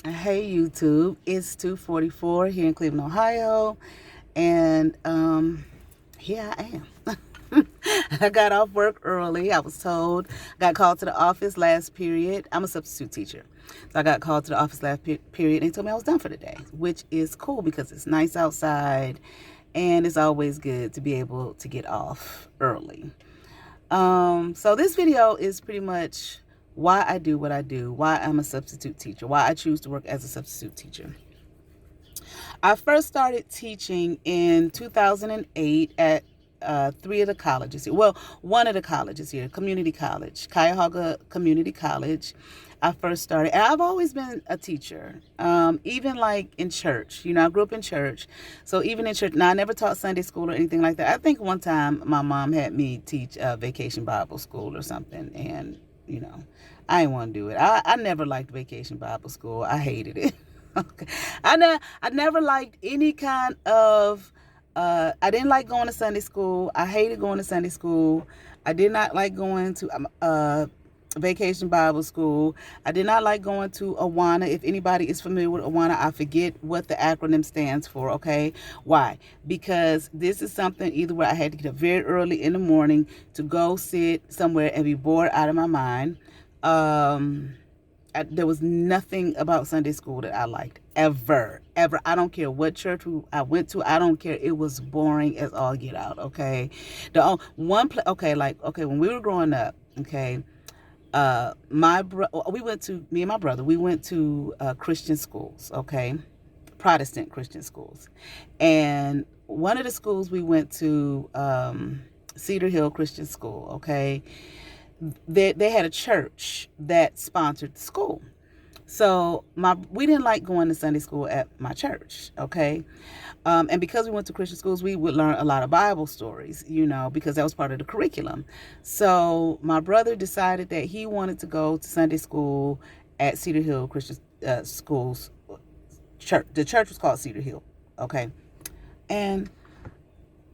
Hey YouTube, it's 2:44 here in Cleveland, Ohio, and here I am. I got off work early. I was told, got called to the office last period. I'm a substitute teacher, so I got called to the office last period, and they told me I was done for the day, which is cool because it's nice outside, and it's always good to be able to get off early. So this video is pretty much why I do what I do, why I'm a substitute teacher, why I choose to work as a substitute teacher. I first started teaching in 2008 at three of the colleges here. Well, one of the colleges here, community college, Cuyahoga Community College. I first started, and I've always been a teacher, even like in church. I grew up in church. So even in church, now I never taught Sunday school or anything like that. I think one time my mom had me teach vacation Bible school or something, and I didn't want to do it. I never liked vacation Bible school. I hated it. Okay. I never liked any kind of, I didn't like going to Sunday school. I hated going to Sunday school. I did not like going to vacation Bible school. I did not like going to Awana. If anybody is familiar with Awana, I forget what the acronym stands for, okay? Why? Because this is something either where I had to get up very early in the morning to go sit somewhere and be bored out of my mind. There was nothing about Sunday school that I liked, ever. I don't care what church I went to. I don't care. It was boring as all get out, okay? When we were growing up, okay, me and my brother, we went to Christian schools, okay, Protestant Christian schools, and one of the schools we went to, Cedar Hill Christian School, okay, they had a church that sponsored the school. So we didn't like going to Sunday school at my church, okay? And because we went to Christian schools, we would learn a lot of Bible stories, because that was part of the curriculum. So my brother decided that he wanted to go to Sunday school at Cedar Hill Christian Schools church. The church was called Cedar Hill, okay? And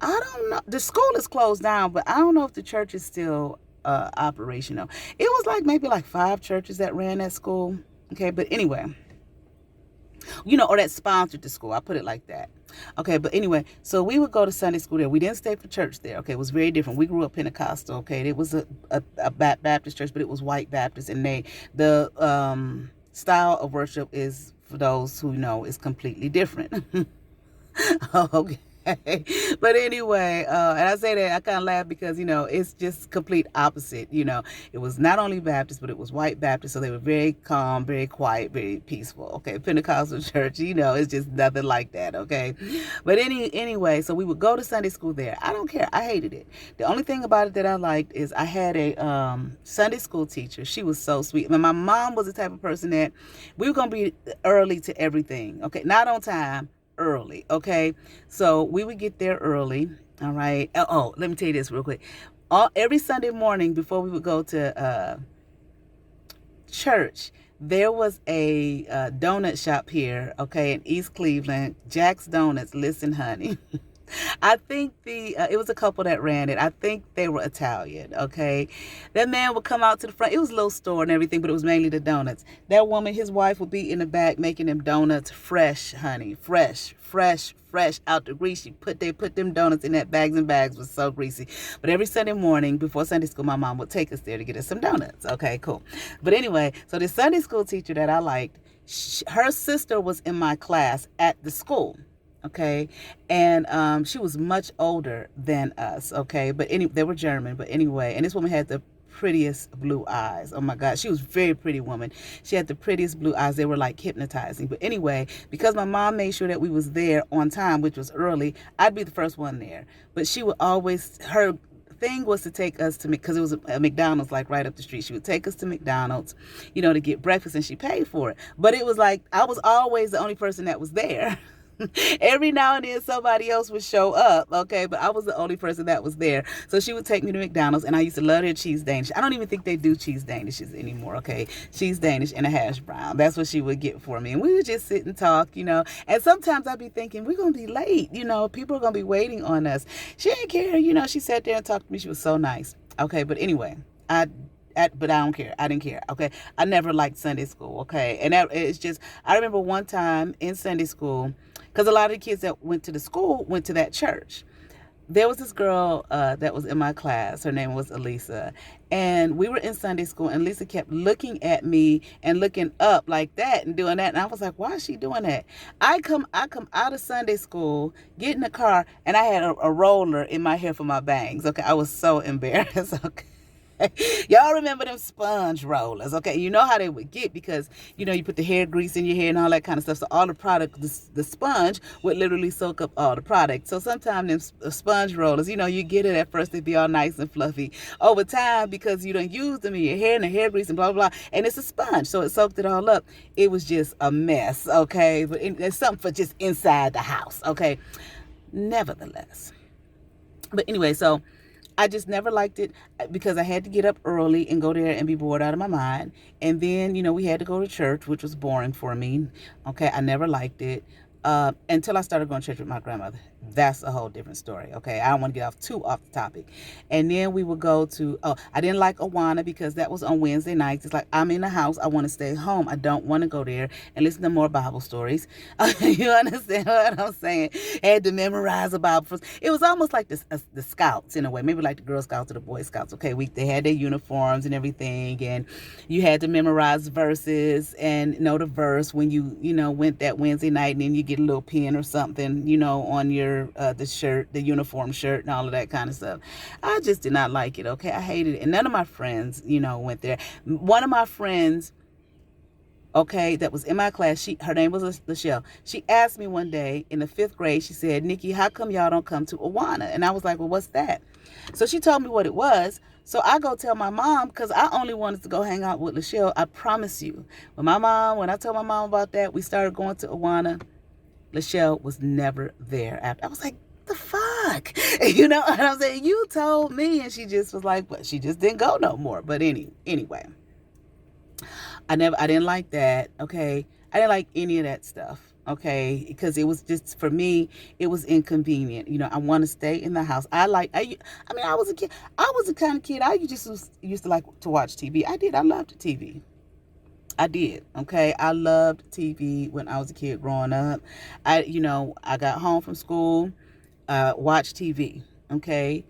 I don't know, the school is closed down, but I don't know if the church is still operational. It was maybe 5 churches that ran that school. Okay, but anyway, or that sponsored the school. I put it like that. Okay, but anyway, so we would go to Sunday school there. We didn't stay for church there. Okay, it was very different. We grew up Pentecostal. Okay, it was a Baptist church, but it was white Baptist, and the style of worship is, for those who know, is completely different. Okay. But anyway, and I say that I kind of laugh because it's just complete opposite. It was not only Baptist, but it was white Baptist, so they were very calm, very quiet, very peaceful. Okay, Pentecostal church, it's just nothing like that. Okay, but anyway, so we would go to Sunday school there. I don't care. I hated it. The only thing about it that I liked is I had a Sunday school teacher. She was so sweet. And my mom was the type of person that we were gonna be early to everything. Okay, not on time, early. Okay, so we would get there early. All right. Oh, let me tell you this real quick. Every Sunday morning before we would go to church, there was a donut shop here, okay, in East Cleveland, Jack's Donuts. Listen, honey. I think it was a couple that ran it. I think they were Italian, okay? That man would come out to the front. It was a little store and everything, but it was mainly the donuts. That woman, his wife, would be in the back making them donuts fresh, honey. Fresh out the grease. They put them donuts in that bags and bags. Was so greasy. But every Sunday morning before Sunday school, my mom would take us there to get us some donuts. Okay, cool. But anyway, so the Sunday school teacher that I liked, her sister was in my class at the school. Okay, and she was much older than us. Okay, but they were German. But anyway, and this woman had the prettiest blue eyes. Oh my God, she was a very pretty woman. She had the prettiest blue eyes. They were like hypnotizing. But anyway, because my mom made sure that we was there on time, which was early, I'd be the first one there. But she would always, her thing was to take us to, because it was a McDonald's right up the street. She would take us to McDonald's, to get breakfast, and she paid for it. But it was I was always the only person that was there. Every now and then somebody else would show up, okay, but I was the only person that was there. So she would take me to McDonald's, and I used to love their cheese Danish. I don't even think they do cheese Danishes anymore, okay? Cheese Danish and a hash brown. That's what she would get for me. And we would just sit and talk, and sometimes I'd be thinking, we're going to be late, people are going to be waiting on us. She didn't care, she sat there and talked to me. She was so nice. Okay, but anyway, but I don't care. I didn't care. Okay. I never liked Sunday school. Okay. And that it's just, I remember one time in Sunday school, because a lot of the kids that went to the school went to that church. There was this girl that was in my class. Her name was Elisa. And we were in Sunday school, and Lisa kept looking at me and looking up like that and doing that. And I was like, why is she doing that? I come out of Sunday school, get in the car, and I had a roller in my hair for my bangs. Okay. I was so embarrassed. Okay. Y'all remember them sponge rollers, okay? You know how they would get, because you put the hair grease in your hair and all that kind of stuff, so all the product, the sponge would literally soak up all the product. So sometimes them sponge rollers, you get it at first, they'd be all nice and fluffy. Over time, because you don't use them in your hair and the hair grease and blah blah blah, and it's a sponge, so it soaked it all up. It was just a mess, okay? But it's something for just inside the house, okay? Nevertheless, but anyway, so I just never liked it, because I had to get up early and go there and be bored out of my mind. And then, we had to go to church, which was boring for me. Okay, I never liked it until I started going to church with my grandmother. That's a whole different story. Okay, I don't want to get too off the topic. And then we would go to, I didn't like Awana, because that was on Wednesday nights. It's like, I'm in the house, I want to stay home. I don't want to go there and listen to more Bible stories. You understand what I'm saying? I had to memorize a Bible. It was almost like the Scouts in a way, maybe like the Girl Scouts or the Boy Scouts. Okay, they had their uniforms and everything, and you had to memorize verses and know the verse when you went that Wednesday night, and then you get a little pin or something, on your the shirt, the uniform shirt, and all of that kind of stuff. I just did not like it. Okay, I hated it, and none of my friends, went there. One of my friends, okay, that was in my class, her name was Lachelle. She asked me one day in the 5th grade. She said, "Nikki, how come y'all don't come to Awana?" And I was like, "Well, what's that?" So she told me what it was. So I go tell my mom, because I only wanted to go hang out with Lachelle. I promise you, when I told my mom about that, we started going to Awana. Lachelle was never there after. I was like, the fuck? You know what I'm saying? You told me. And she just was like, but she just didn't go no more. But anyway, I didn't like that. Okay. I didn't like any of that stuff. Okay. Because it was just, for me, it was inconvenient. I want to stay in the house. I was a kid. I was the kind of kid, I just used to like to watch TV. I did. I loved TV. I did. Okay. I loved TV when I was a kid growing up. I got home from school, watch TV. Okay.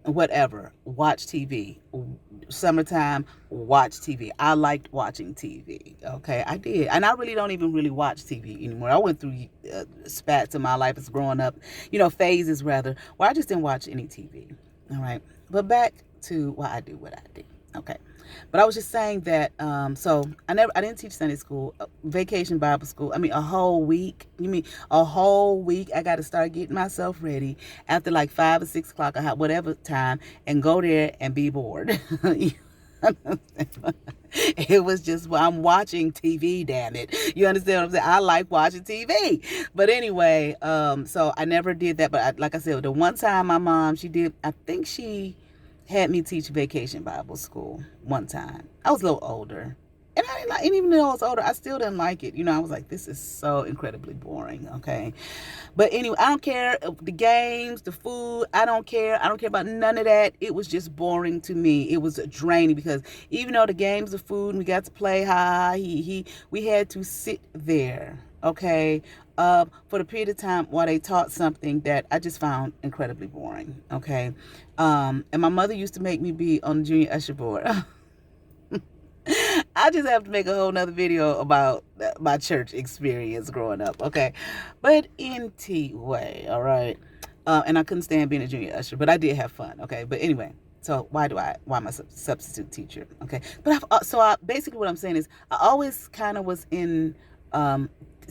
Whatever. Watch TV. Summertime, watch TV. I liked watching TV. Okay. I did. And I really don't even really watch TV anymore. I went through spats in my life as growing up, phases rather, where I just didn't watch any TV. All right. But back to why I do what I do. Okay. But I was just saying that, so I didn't teach Sunday school, vacation Bible school. I mean, a whole week. You mean a whole week? I got to start getting myself ready after like 5 or 6 o'clock or whatever time, and go there and be bored. It was just, well, I'm watching TV, damn it. You understand what I'm saying? I like watching TV. But anyway, so I never did that. But like I said, the one time my mom, I think she had me teach vacation Bible school one time. I was a little older. And I didn't like, and even though I was older, I still didn't like it. I was like, this is so incredibly boring, okay? But anyway, I don't care. The games, the food, I don't care. I don't care about none of that. It was just boring to me. It was draining, because even though the games, the food, and we got to play, we had to sit there, okay, for the period of time while they taught something that I just found incredibly boring, okay? And my mother used to make me be on the junior usher board. I just have to make a whole nother video about my church experience growing up, okay? But anyway, all right. And I couldn't stand being a junior usher, but I did have fun, okay? But anyway, so why am I a substitute teacher, okay? But basically what I'm saying is, I always kind of was in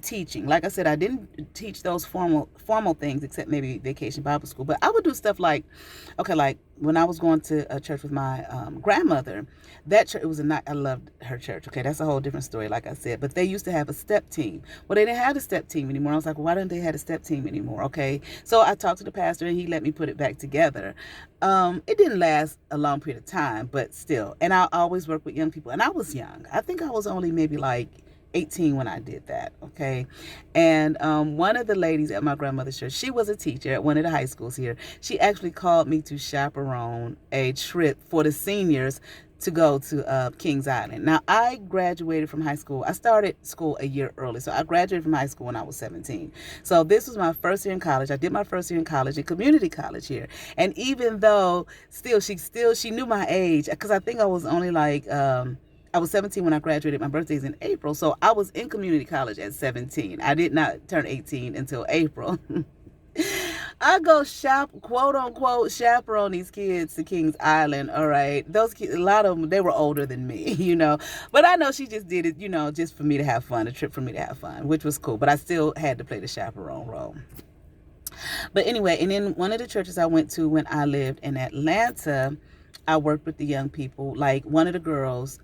teaching. Like I said, I didn't teach those formal things, except maybe vacation Bible school. But I would do stuff like, okay, like when I was going to a church with my grandmother, that church, I loved her church. Okay, that's a whole different story, like I said. But they used to have a step team. Well, they didn't have a step team anymore. I was like, well, why don't they have a step team anymore? Okay, so I talked to the pastor, and he let me put it back together. It didn't last a long period of time, but still. And I always work with young people. And I was young. I think I was only maybe like 18 when I did that, okay? And one of the ladies at my grandmother's church, she was a teacher at one of the high schools here. She actually called me to chaperone a trip for the seniors to go to Kings Island. Now, I graduated from high school. I started school a year early. So I graduated from high school when I was 17. So this was my first year in college. I did my first year in college, in community college here. And even though she knew my age, because I think I was only like, I was 17 when I graduated. My birthday's in April. So I was in community college at 17. I did not turn 18 until April. I go quote unquote, chaperone these kids to Kings Island. All right. Those kids, a lot of them, they were older than me, But I know she just did it, just for me to have fun, a trip for me to have fun, which was cool. But I still had to play the chaperone role. But anyway, and in one of the churches I went to when I lived in Atlanta, I worked with the young people. Like one of the girls,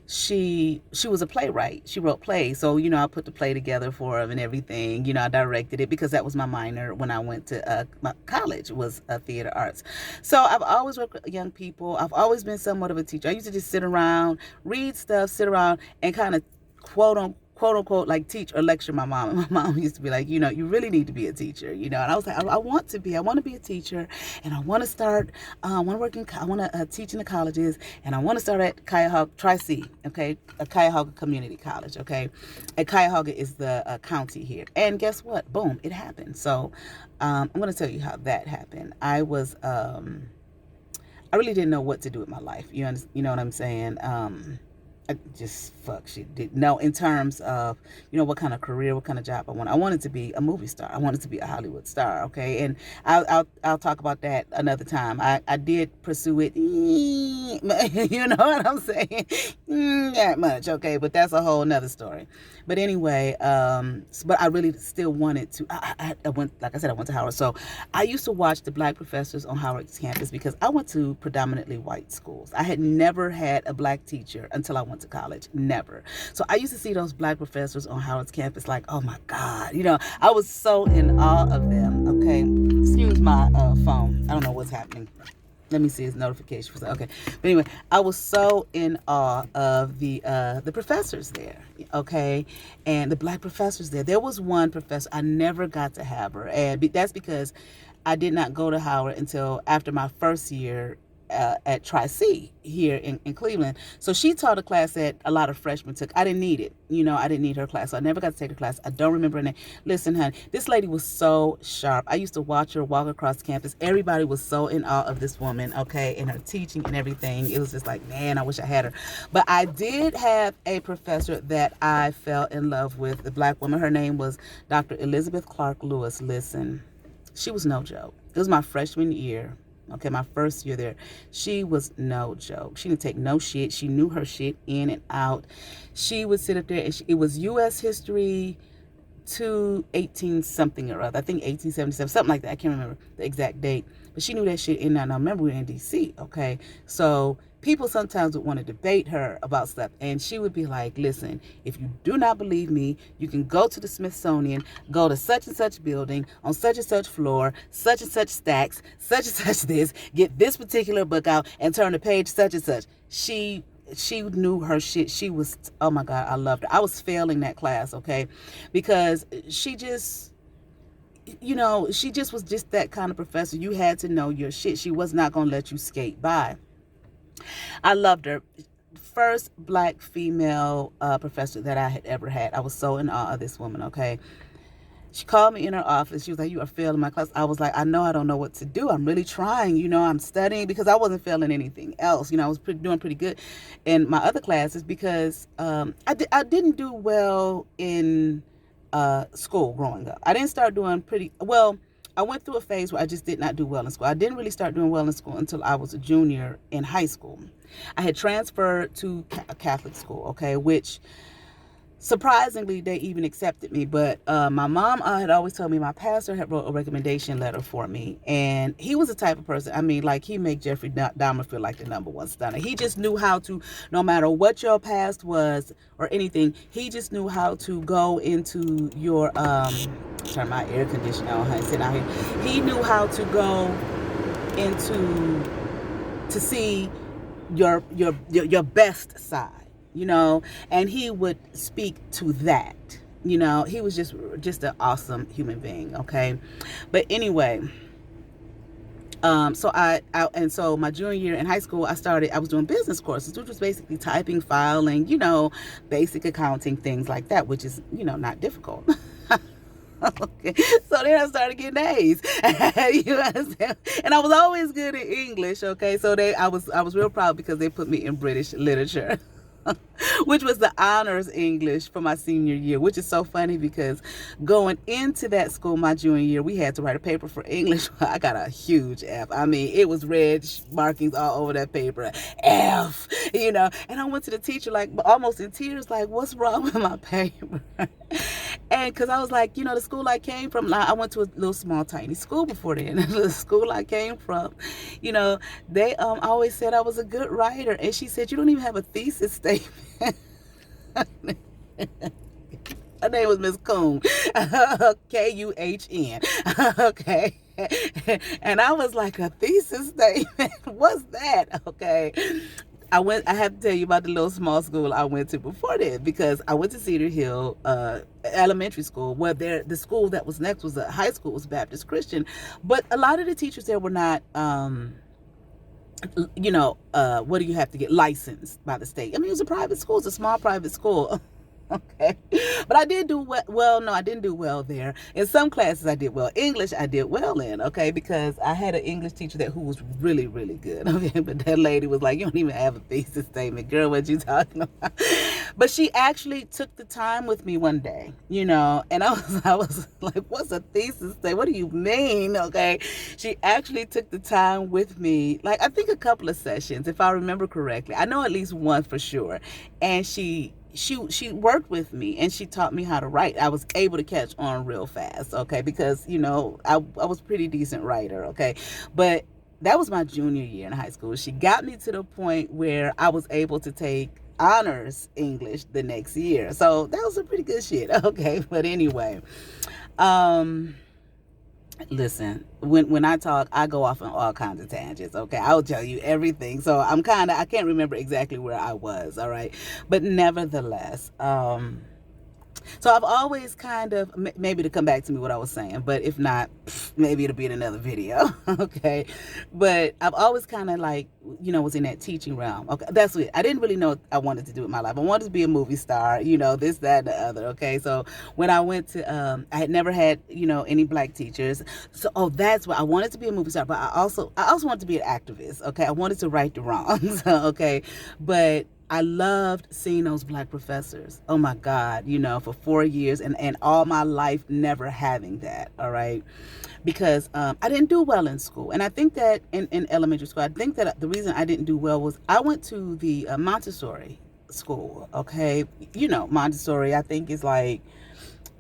she was a playwright. She wrote plays. So, I put the play together for them and everything. I directed it because that was my minor when I went to my college was theater arts. So I've always worked with young people. I've always been somewhat of a teacher. I used to just sit around, read stuff, sit around and kind of quote unquote, like teach or lecture my mom. And my mom used to be like, you really need to be a teacher, and I was like, I want to be a teacher, and I want to start, I want to teach in the colleges, and I want to start at Cuyahoga, Tri-C, okay, a Cuyahoga Community College, okay, and Cuyahoga is the county here, and guess what, boom, it happened. So, I'm going to tell you how that happened. I really didn't know what to do with my life, you know what I'm saying, I just shit didn't know in terms of what kind of career, what kind of job I wanted. I wanted to be a movie star. I wanted to be a Hollywood star. Okay, and I'll talk about that another time. I did pursue it. You know what I'm saying? That much. Okay, but that's a whole nother story. But anyway, but I really still wanted to. I went, like I said, I went to Howard. So I used to watch the black professors on Howard's campus because I went to predominantly white schools. I had never had a black teacher until I went to college. Never. So I used to see those black professors on Howard's campus like, oh my God, I was so in awe of them. Okay. Excuse my phone. I don't know what's happening. Let me see his notification. Okay. But anyway, I was so in awe of the professors there. Okay. And the black professors there. There was one professor, I never got to have her. And that's because I did not go to Howard until after my first year at Tri-C here in Cleveland. So she taught a class that a lot of freshmen took. I didn't need it. I didn't need her class. So I never got to take her class. I don't remember her name. Listen, honey, this lady was so sharp. I used to watch her walk across campus. Everybody was so in awe of this woman, okay, and her teaching and everything. It was just like, man, I wish I had her. But I did have a professor that I fell in love with, the black woman. Her name was Dr. Elizabeth Clark Lewis. Listen, she was no joke. It was my freshman year. Okay, my first year there. She was no joke. She didn't take no shit. She knew her shit in and out. She would sit up there and it was U.S. history to 18 something or other. I think 1877, something like that. I can't remember the exact date. But she knew that shit in and out. Now, remember, we were in D.C., okay? So people sometimes would want to debate her about stuff. And she would be like, listen, if you do not believe me, you can go to the Smithsonian, go to such and such building, on such and such floor, such and such stacks, such and such this, get this particular book out and turn the page such and such. She knew her shit. She was, oh my God, I loved her. I was failing that class, okay? Because she just was just that kind of professor. You had to know your shit. She was not going to let you skate by. I loved her. First black female professor that I had ever had. I was so in awe of this woman, okay? She called me in her office. She was like, you are failing my class. I was like, I know I don't know what to do. I'm really trying. I'm studying because I wasn't failing anything else. I was doing pretty good in my other classes because I didn't do well in school growing up. I didn't start doing pretty well. I went through a phase where I just did not do well in school. I didn't really start doing well in school until I was a junior in high school. I had transferred to a Catholic school, okay, which surprisingly, they even accepted me. But my mom had always told me my pastor had wrote a recommendation letter for me. And he was the type of person, he made Jeffrey Dahmer feel like the #1 stunner. He just knew how to, no matter what your past was or anything, he just knew how to go into your, turn my air conditioner on, honey, sit out here. He knew how to go into, to see your best side. and he would speak to that. He was just an awesome human being, okay? But anyway, so my junior year in high school, I was doing business courses, which was basically typing, filing, basic accounting, things like that, which is, not difficult. Okay. So then I started getting A's. You understand? And I was always good at English, okay? So I was real proud because they put me in British literature. Which was the honors English for my senior year, which is so funny because going into that school my junior year, we had to write a paper for English. I got a huge F. I mean, it was red markings all over that paper. F, and I went to the teacher like almost in tears, like, what's wrong with my paper? And because I was like, the school I came from, I went to a little small tiny school before then. The school I came from, they always said I was a good writer. And she said, you don't even have a thesis statement. Her name was Miss Kuhn. Kuhn. Okay. And I was like, a thesis statement? What's that? Okay. I have to tell you about the little small school I went to before that, because I went to Cedar Hill elementary school, where the school that was next was a high school, was Baptist Christian, but a lot of the teachers there were not, what do you have to get licensed by the state? I mean, it was a private school, it's a small private school. Okay. But I did do well. No, I didn't do well there. In some classes I did well. English I did well in, okay, because I had an English teacher who was really, really good. Okay, but that lady was like, you don't even have a thesis statement. Girl, what you talking about? But she actually took the time with me one day, and I was like, what's a thesis statement? What do you mean? Okay. She actually took the time with me, like I think a couple of sessions, if I remember correctly. I know at least one for sure. And she worked with me and she taught me how to write. I was able to catch on real fast, okay, because I was a pretty decent writer, okay. But that was my junior year in high school. She got me to the point where I was able to take honors English the next year. So that was a pretty good shit, okay. But anyway, listen, when I talk, I go off on all kinds of tangents, okay? I'll tell you everything. So I can't remember exactly where I was, all right? But nevertheless, so I've always kind of, maybe to come back to me what I was saying, but if not, maybe it'll be in another video, okay? But I've always kind of like, was in that teaching realm. Okay, that's what I didn't really know what I wanted to do with my life. I wanted to be a movie star, this, that, and the other, okay? So when I went to, I had never had, any black teachers. So, that's why I wanted to be a movie star, but I also wanted to be an activist, okay? I wanted to right the wrongs, okay? But I loved seeing those black professors. Oh my God, for 4 years and all my life never having that, all right? Because I didn't do well in school. And I think that in elementary school, I think that the reason I didn't do well was I went to the Montessori school, okay? Montessori, I think is like,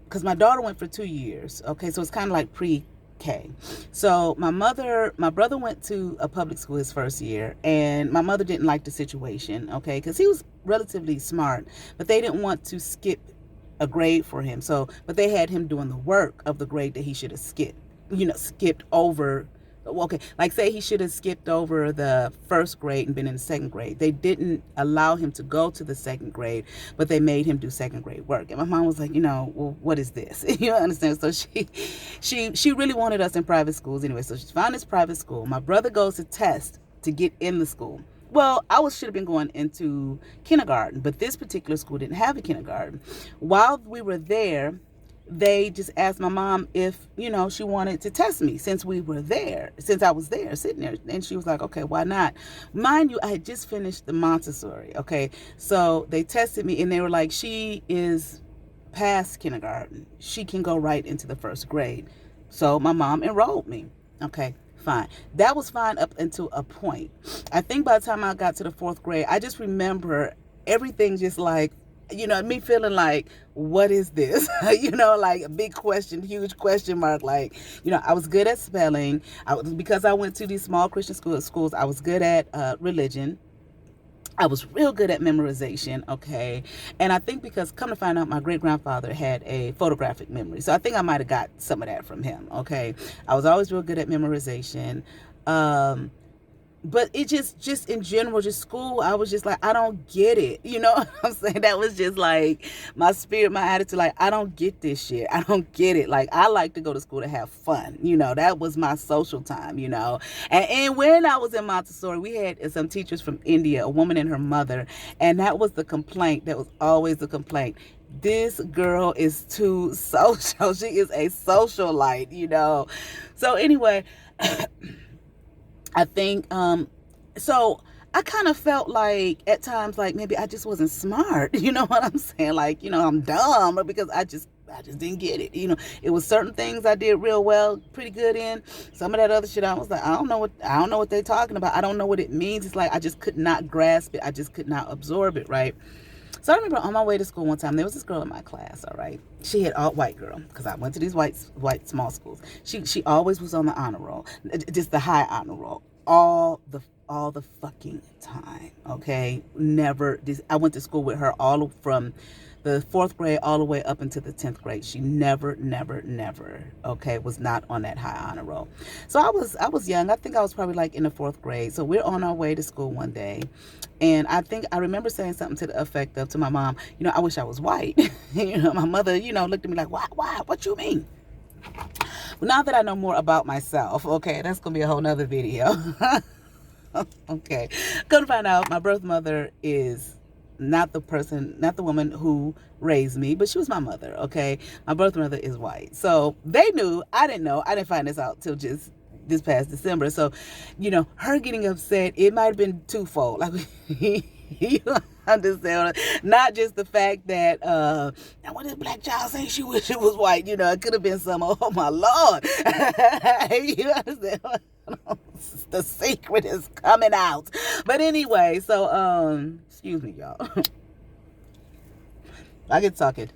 because my daughter went for 2 years, okay? So it's kind of like pre-K. So my brother went to a public school his first year, and my mother didn't like the situation, okay, because he was relatively smart, but they didn't want to skip a grade for him. So, but they had him doing the work of the grade that he should have skipped over. Okay, like say he should have skipped over the first grade and been in the second grade. They didn't allow him to go to the second grade, but they made him do second grade work. And my mom was like, well, what is this? You understand? So she really wanted us in private schools anyway. So she found this private school. My brother goes to test to get in the school. Well, should have been going into kindergarten, but this particular school didn't have a kindergarten. While we were there, they just asked my mom if, she wanted to test me since I was there sitting there. And she was like, okay, why not? Mind you, I had just finished the Montessori, okay? So they tested me and they were like, she is past kindergarten. She can go right into the first grade. So my mom enrolled me, okay? Fine. That was fine up until a point. I think by the time I got to the fourth grade, I just remember everything just like, me feeling like, what is this? Like a big question, huge question mark. Like, I was good at spelling. Because I went to these small Christian schools, I was good at religion. I was real good at memorization, okay? And I think because, come to find out, my great-grandfather had a photographic memory. So I think I might have got some of that from him, okay? I was always real good at memorization. but it just in general, just school, I was just like, I don't get it. You know what I'm saying? That was just like my spirit, my attitude. Like, I don't get this shit. I don't get it. Like, I like to go to school to have fun. You know, that was my social time, you know. And when I was in Montessori, we had some teachers from India, a woman and her mother. And that was the complaint. That was always the complaint. This girl is too social. She is a socialite, you know. So anyway, I think so I kind of felt like at times like maybe I just wasn't smart. You know what I'm saying? Like, you know, I'm dumb because I just didn't get it. You know, it was certain things I did real well, pretty good in. Some of that other shit I was like, I don't know what they're talking about. I don't know what it means. It's like I just could not grasp it. I just could not absorb it, right? So I remember on my way to school one time, there was this girl in my class, all right? She had all white girl, because I went to these white small schools. She always was on the honor roll, just the high honor roll, all the fucking time, okay? Never, I went to school with her all from the 4th grade all the way up into the 10th grade. She never, okay, was not on that high honor roll. So I was young. I think I was probably like in the 4th grade. So we're on our way to school one day. And I remember saying something to the effect of, to my mom, you know, I wish I was white. You know, my mother, you know, looked at me like, why, what you mean? Well, now that I know more about myself, okay, that's going to be a whole nother video. Okay. Couldn't find out my birth mother is not the woman who raised me, but she was my mother, okay? My birth mother is white. So they knew, I didn't know. I didn't find this out till just this past December. So, you know, her getting upset, it might have been twofold. Like, you understand? Not just the fact that, now what did black child say? She wish it was white. You know, it could have been some, oh my Lord. You understand? The secret is coming out. But anyway, so, excuse me, y'all. I get talking.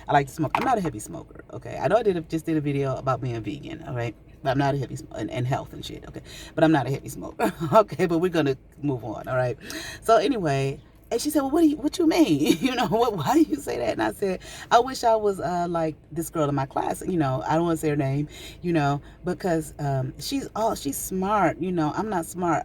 I like to smoke. I'm not a heavy smoker, okay? I know I just did a video about being vegan, all right? But I'm not a heavy smoker, and health and shit, okay? But I'm not a heavy smoker, okay? But we're going to move on, all right? So anyway, and she said, well, what you mean? You know, why do you say that? And I said, I wish I was like this girl in my class. You know, I don't want to say her name, you know, because she's smart. You know, I'm not smart.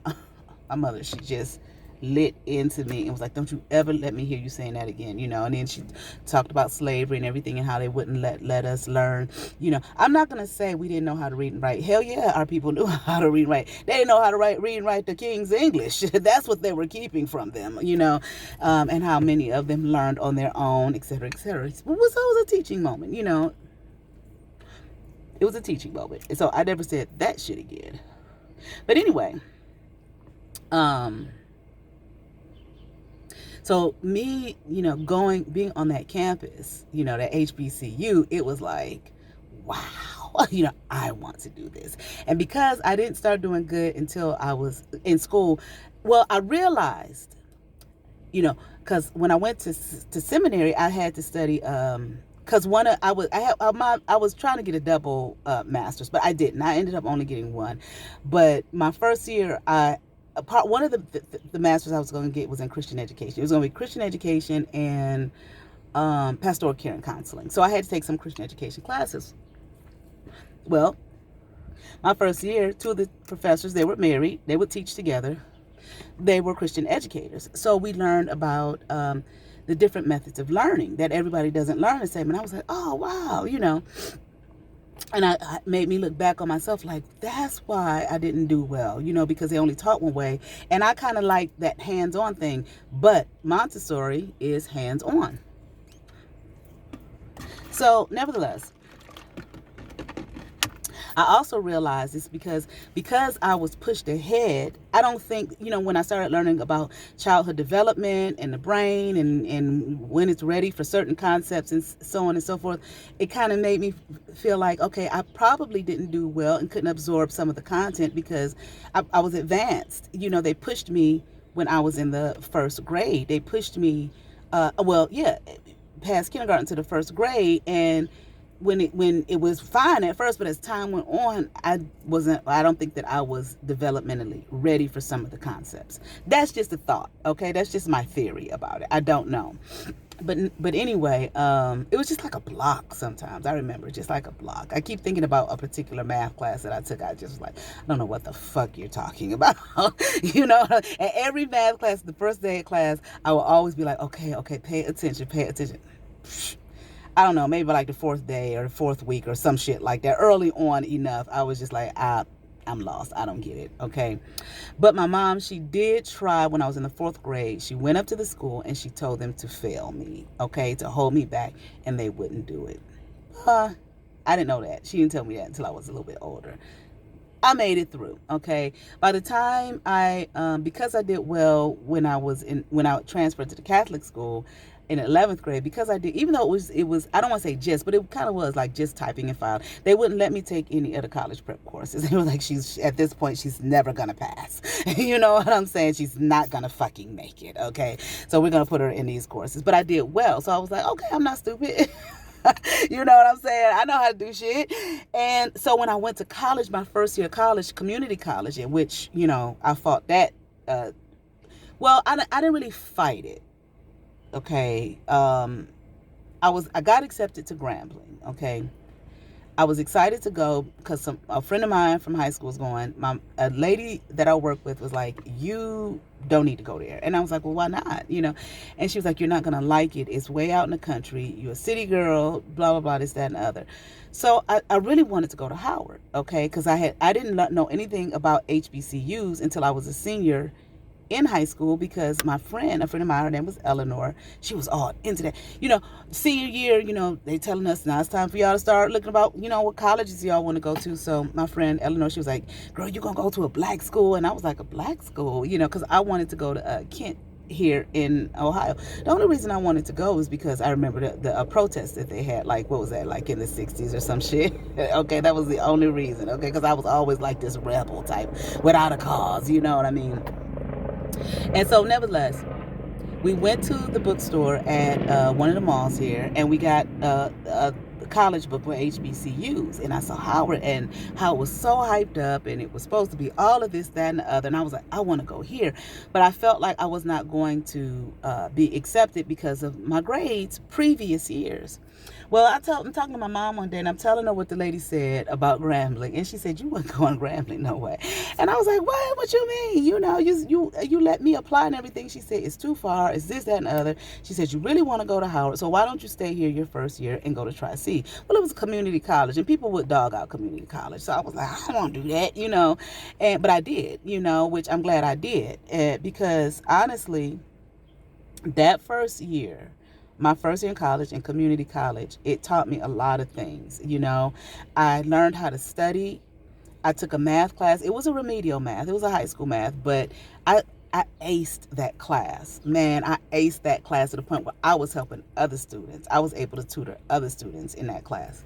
My mother, she just lit into me and was like, don't you ever let me hear you saying that again, you know. And then she talked about slavery and everything and how they wouldn't let us learn, you know. I'm not gonna say we didn't know how to read and write. Hell yeah, our people knew how to read and write. They didn't know how to read and write the King's English. That's what they were keeping from them, you know. And how many of them learned on their own, etc., etc. It was a teaching moment, you know. It was a teaching moment. And so I never said that shit again. But anyway, so me, you know, being on that campus, you know, that HBCU, it was like, wow, you know, I want to do this. And because I didn't start doing good until I was in school, well, I realized, you know, because when I went to seminary, I had to study, because I was trying to get a double master's, but I didn't. I ended up only getting one. But my first year, one of the masters I was going to get was in Christian education. It was going to be Christian education and pastoral care and counseling. So I had to take some Christian education classes. Well, my first year, 2 of the professors, they were married. They would teach together. They were Christian educators. So we learned about the different methods of learning that everybody doesn't learn the same. And I was like, oh, wow, you know. And I made me look back on myself like, that's why I didn't do well, you know, because they only taught one way. And I kind of like that hands-on thing. But Montessori is hands-on. So, nevertheless, I also realized this because I was pushed ahead. I don't think, you know, when I started learning about childhood development and the brain and when it's ready for certain concepts and so on and so forth, it kind of made me feel like, okay, I probably didn't do well and couldn't absorb some of the content because I was advanced. You know, they pushed me when I was in the 1st grade. They pushed me, past kindergarten to the 1st grade, and when it was fine at first, but as time went on, I don't think that I was developmentally ready for some of the concepts. That's just a thought, okay? That's just my theory about it. I don't know. but anyway, it was just like a block sometimes. I remember just like a block. I keep thinking about a particular math class that I took. I just was like, I don't know what the fuck you're talking about. You know, and every math class, the first day of class, I will always be like, okay, pay attention, pay attention. I don't know, maybe like the fourth day or the fourth week or some shit like that. Early on enough, I was just like, I'm lost. I don't get it. Okay. But my mom, she did try when I was in the fourth grade. She went up to the school and she told them to fail me, okay, to hold me back, and they wouldn't do it. I didn't know that. She didn't tell me that until I was a little bit older. I made it through. Okay. By the time because I did well when I transferred to the Catholic school in 11th grade, because I did, even though it was, I don't want to say just, but it kind of was like just typing and file. They wouldn't let me take any other college prep courses. They were like, at this point, she's never going to pass. You know what I'm saying? She's not going to fucking make it. Okay. So we're going to put her in these courses, but I did well. So I was like, okay, I'm not stupid. You know what I'm saying? I know how to do shit. And so when I went to college, my first year of college, community college, in which, you know, I fought that. Well, I didn't really fight it. Okay. I got accepted to Grambling. Okay. I was excited to go because a friend of mine from high school was going. A lady that I work with was like, you don't need to go there. And I was like, well, why not? You know? And she was like, you're not going to like it. It's way out in the country. You're a city girl, blah, blah, blah, this, that, and the other. So I really wanted to go to Howard, okay? Because I didn't know anything about HBCUs until I was a senior in high school, because a friend of mine, her name was Eleanor, she was all into that. You know, senior year, you know, they telling us now it's time for y'all to start looking about, you know, what colleges y'all want to go to. So my friend Eleanor, she was like, girl, you gonna go to a black school? And I was like, a black school? You know, because I wanted to go to Kent here in Ohio. The only reason I wanted to go was because I remember the protest that they had, like, what was that, like in the 60s or some shit. Okay, that was the only reason. Okay, because I was always like this rebel type without a cause, you know what I mean? And so, nevertheless, we went to the bookstore at one of the malls here, and we got a college book with HBCUs. And I saw Howard, and how it was so hyped up, and it was supposed to be all of this, that, and the other. And I was like, I want to go here. But I felt like I was not going to be accepted because of my grades previous years. Well, I'm talking to my mom one day, and I'm telling her what the lady said about Grambling, and she said, you weren't going Grambling, no way. And I was like, what you mean? You know, you let me apply and everything. She said, it's too far, it's this, that, and the other. She said, you really want to go to Howard, so why don't you stay here your first year and go to Tri-C? Well, it was a community college, and people would dog out community college, so I was like, I don't want to do that, you know. But I did, you know, which I'm glad I did, because honestly, that first year, my first year in college, in community college, it taught me a lot of things. You know, I learned how to study. I took a math class. It was a remedial math. It was a high school math, but I aced that class. Man, I aced that class to the point where I was helping other students. I was able to tutor other students in that class.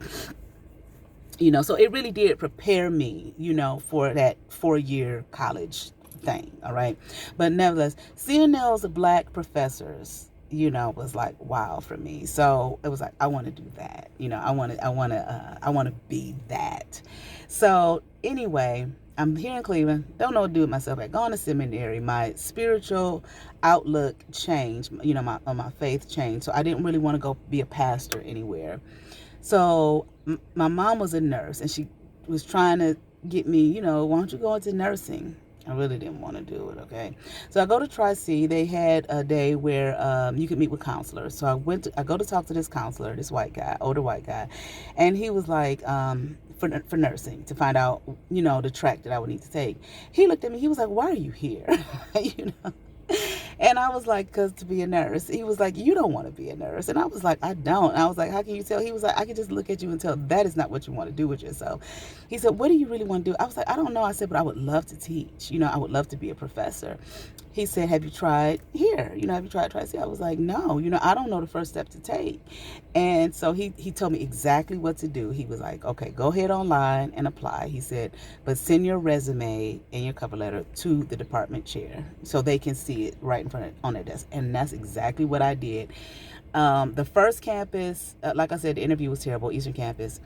You know, so it really did prepare me, you know, for that 4-year college thing. All right. But nevertheless, seeing those black professors, you know, was like wow for me. So it was like, I want to do that. You know, I want to be that. So anyway, I'm here in Cleveland. Don't know what to do with myself. I gone to seminary. My spiritual outlook changed. You know, my faith changed. So I didn't really want to go be a pastor anywhere. So my mom was a nurse, and she was trying to get me, you know, why don't you go into nursing? I really didn't want to do it, okay? So I go to Tri-C. They had a day where you could meet with counselors. So I go to talk to this counselor, this white guy, older white guy, and he was like, for nursing, to find out, you know, the track that I would need to take. He looked at me. He was like, why are you here? You know? And I was like, because to be a nurse. He was like, you don't want to be a nurse. And I was like, I don't. And I was like, how can you tell? He was like, I can just look at you and tell that is not what you want to do with yourself. He said, what do you really want to do? I was like, I don't know. I said, but I would love to teach. You know, I would love to be a professor. He said, have you tried here? You know, have you tried Tri-C? I was like, no, you know, I don't know the first step to take. And so he told me exactly what to do. He was like, okay, go ahead online and apply. He said, but send your resume and your cover letter to the department chair so they can see it right in front on their desk. And that's exactly what I did. The first campus, like I said, the interview was terrible, Eastern Campus.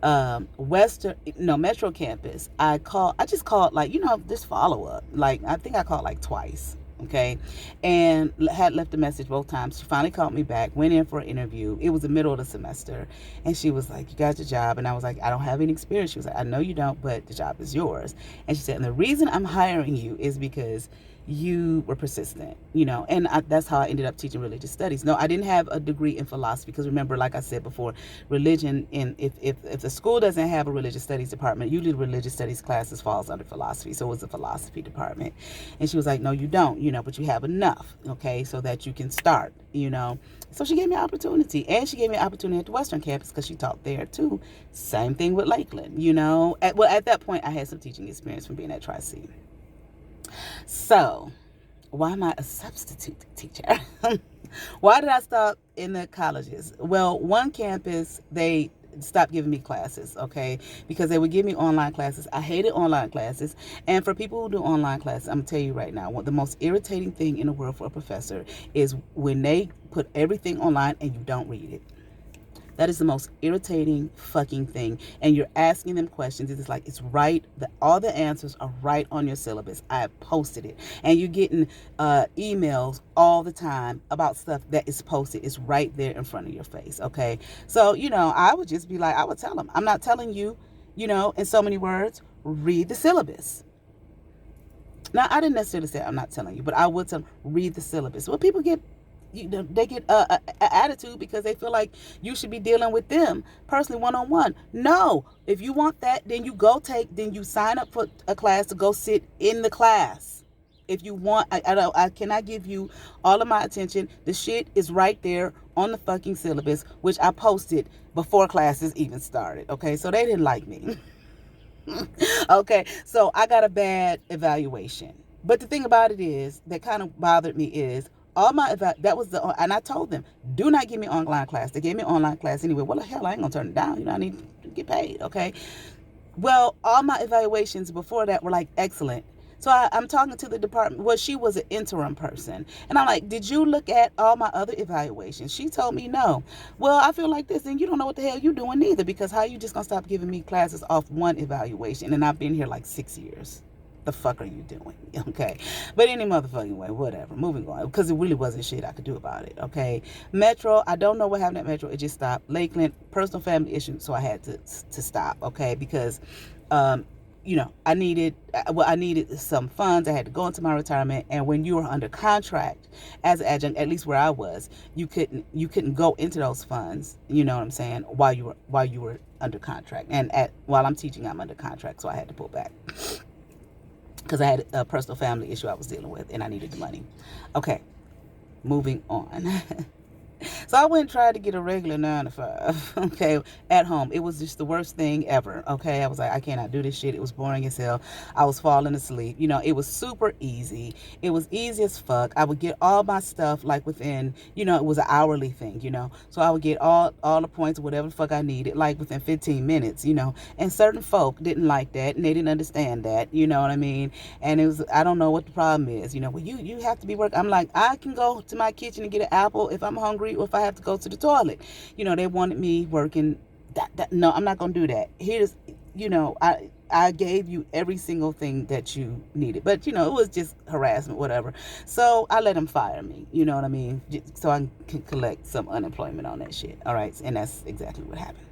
Metro Campus, I just called, like, you know, just follow up. Like, I think I called like twice. Okay, and had left a message both times. She finally called me back, went in for an interview. It was the middle of the semester, and she was like, "You got your job," and I was like, "I don't have any experience." She was like, "I know you don't, but the job is yours." And she said, "And the reason I'm hiring you is because you were persistent, and that's how I ended up teaching religious studies. No, I didn't have a degree in philosophy because remember, like I said before, religion in if the school doesn't have a religious studies department, usually the religious studies classes falls under philosophy, so it was a philosophy department. And she was like, "No, you don't, but you have enough, okay, so that you can start. So she gave me an opportunity, and she gave me an opportunity at the Western campus because she taught there too. Same thing with Lakeland. At that point, I had some teaching experience from being at Tri-C. So, why am I a substitute teacher? Why did I stop in the colleges? Well, one campus, they stopped giving me classes, okay, because they would give me online classes. I hated online classes. And for people who do online classes, I'm gonna tell you right now, what the most irritating thing in the world for a professor is when they put everything online and you don't read it. That is the most irritating fucking thing. And you're asking them questions. It's like, it's right. All the answers are right on your syllabus. I posted it. And you're getting emails all the time about stuff that is posted. It's right there in front of your face. Okay. So, I would just be like, I would tell them, I'm not telling you, in so many words, read the syllabus. Now, I didn't necessarily say I'm not telling you, but I would tell them, read the syllabus. Well, people get they get a attitude because they feel like you should be dealing with them personally one-on-one. No, if you want that, then you sign up for a class to go sit in the class. If you want, I cannot give you all of my attention. The shit is right there on the fucking syllabus, which I posted before classes even started. Okay, so they didn't like me. Okay, so I got a bad evaluation. But the thing about it is, that kind of bothered me is, and I told them, do not give me online class. They gave me online class anyway. Well, the hell, I ain't gonna turn it down. I need to get paid, okay? Well, all my evaluations before that were like excellent. So I'm talking to the department. Well, she was an interim person. And I'm like, did you look at all my other evaluations? She told me no. Well, I feel like this, and you don't know what the hell you're doing neither, because how you just gonna stop giving me classes off one evaluation? And I've been here like 6 years. The fuck are you doing? Okay. But any motherfucking way, whatever. Moving on. Because it really wasn't shit I could do about it. Okay. Metro, I don't know what happened at Metro. It just stopped. Lakeland, personal family issue, so I had to stop. Okay. Because I needed some funds. I had to go into my retirement, and when you were under contract as an adjunct, at least where I was, you couldn't go into those funds. You know what I'm saying? While you were under contract, and while I'm teaching, I'm under contract, so I had to pull back because I had a personal family issue I was dealing with, and I needed the money. Okay, moving on. So I went and tried to get a regular 9 to 5, okay, at home. It was just the worst thing ever, okay? I was like, I cannot do this shit. It was boring as hell. I was falling asleep. It was super easy. It was easy as fuck. I would get all my stuff like within, it was an hourly thing, So I would get all the points, whatever the fuck I needed, like within 15 minutes, And certain folk didn't like that, and they didn't understand that, you know what I mean? And it was, I don't know what the problem is, well, you have to be working. I'm like, I can go to my kitchen and get an apple if I'm hungry, or if I have to go to the toilet. They wanted me working. No, I'm not gonna do that. Here's, I gave you every single thing that you needed, but it was just harassment, whatever. So I let them fire me. You know what I mean? So I can collect some unemployment on that shit. All right, and that's exactly what happened.